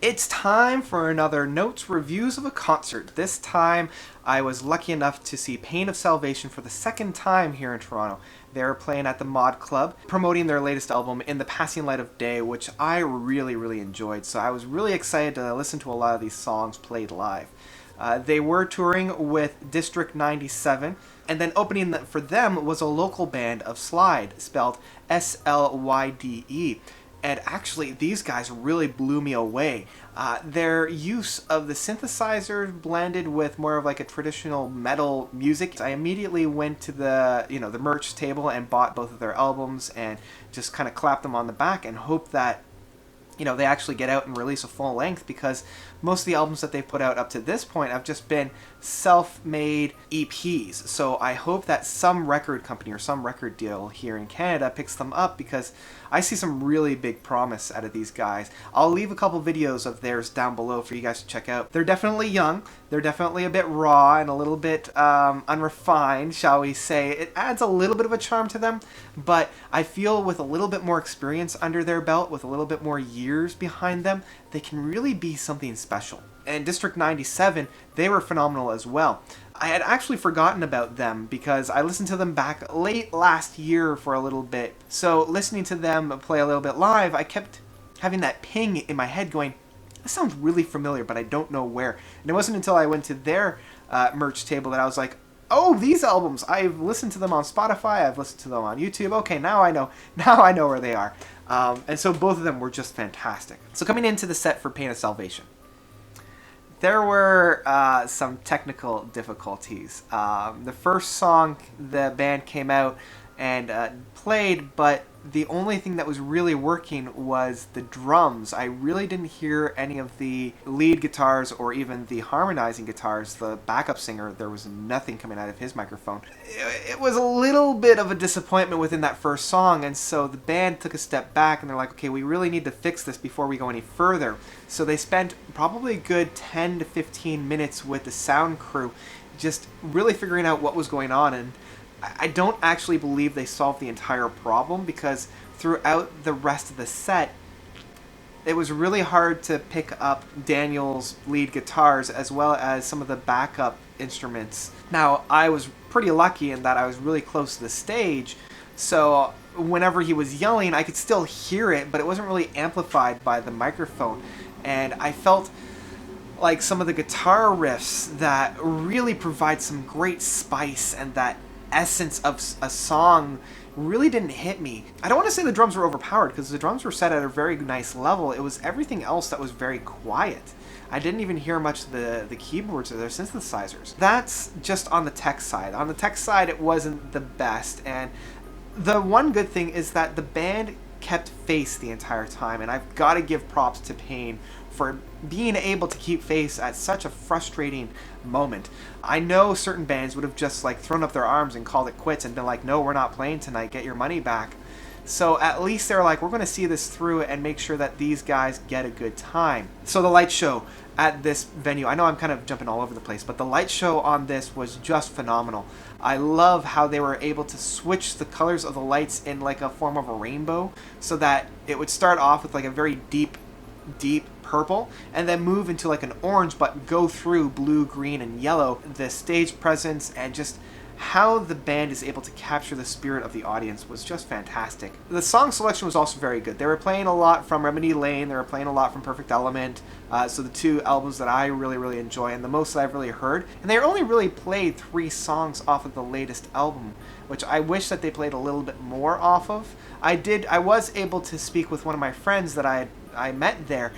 It's time for another Notes Reviews of a concert. This time I was lucky enough to see Pain of Salvation for the second time here in Toronto. They're playing at the Mod Club, promoting their latest album, In the Passing Light of Day, which I really enjoyed. So I was really excited to listen to a lot of these songs played live. They were touring with District 97, and then opening for them was a local band of Slyde, spelled S-L-Y-D-E. And actually, these guys really blew me away. Their use of the synthesizer blended with more of like a traditional metal music. I immediately went to the merch table and bought both of their albums and just kind of clapped them on the back and hope that they actually get out and release a full length, because most of the albums that they've put out up to this point have just been self-made EPs. So I hope that some record company or some record deal here in Canada picks them up, because I see some really big promise out of these guys. I'll leave a couple videos of theirs down below for you guys to check out. They're definitely young. They're definitely a bit raw and a little bit unrefined, shall we say. It adds a little bit of a charm to them, but I feel with a little bit more experience under their belt, with a little bit more years behind them, they can really be something special. And District 97, they were phenomenal as well. I had actually forgotten about them because I listened to them back late last year for a little bit. So listening to them play a little bit live, I kept having that ping in my head going, this sounds really familiar, but I don't know where. And it wasn't until I went to their merch table that I was like, oh, these albums, I've listened to them on Spotify, I've listened to them on YouTube. Okay, now I know where they are. And so both of them were just fantastic. So coming into the set for Pain of Salvation, there were some technical difficulties. The first song, the band came out and played, but the only thing that was really working was the drums. I really didn't hear any of the lead guitars or even the harmonizing guitars. The backup singer, there was nothing coming out of his microphone. It was a little bit of a disappointment within that first song, and so the band took a step back and they're like, okay, we really need to fix this before we go any further. So they spent probably a good 10 to 15 minutes with the sound crew just really figuring out what was going on, and I don't actually believe they solved the entire problem, because throughout the rest of the set, it was really hard to pick up Daniel's lead guitars as well as some of the backup instruments. Now, I was pretty lucky in that I was really close to the stage, so whenever he was yelling, I could still hear it, but it wasn't really amplified by the microphone. And I felt like some of the guitar riffs that really provide some great spice and that essence of a song really didn't hit me. I don't want to say the drums were overpowered, because the drums were set at a very nice level. It was everything else that was very quiet. I didn't even hear much of the keyboards or their synthesizers. That's just on the tech side. On the tech side, it wasn't the best, and the one good thing is that the band kept face the entire time, and I've got to give props to Pain for being able to keep face at such a frustrating moment. I know certain bands would have just like thrown up their arms and called it quits and been like, no, we're not playing tonight, get your money back. So at least they're like, we're going to see this through and make sure that these guys get a good time. So the light show at this venue, I know I'm kind of jumping all over the place, but the light show on this was just phenomenal. I love how they were able to switch the colors of the lights in like a form of a rainbow, so that it would start off with like a very deep purple and then move into like an orange but go through blue, green, and yellow. The stage presence and just how the band is able to capture the spirit of the audience was just fantastic. The song selection was also very good. They were playing a lot from Remedy Lane, they were playing a lot from Perfect Element, so the two albums that I really enjoy and the most that I've really heard. And they only really played 3 songs off of the latest album, which I wish that they played a little bit more off of. I was able to speak with one of my friends that I met there,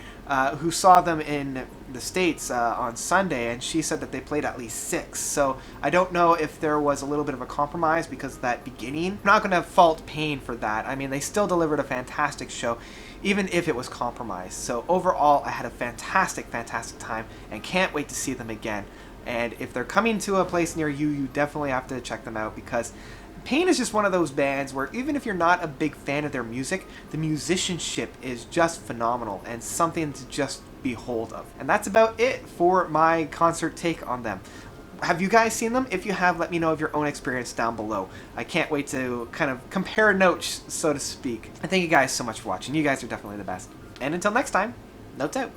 who saw them in the States on Sunday, and she said that they played at least 6. So I don't know if there was a little bit of a compromise because of that beginning. I'm not going to fault Pain for that. I mean, they still delivered a fantastic show, even if it was compromised. So overall, I had a fantastic time and can't wait to see them again. And if they're coming to a place near you, you definitely have to check them out, because Pain is just one of those bands where even if you're not a big fan of their music, the musicianship is just phenomenal and something to just behold of. And that's about it for my concert take on them. Have you guys seen them? If you have, let me know of your own experience down below. I can't wait to kind of compare notes, so to speak. And thank you guys so much for watching. You guys are definitely the best. And until next time, notes out.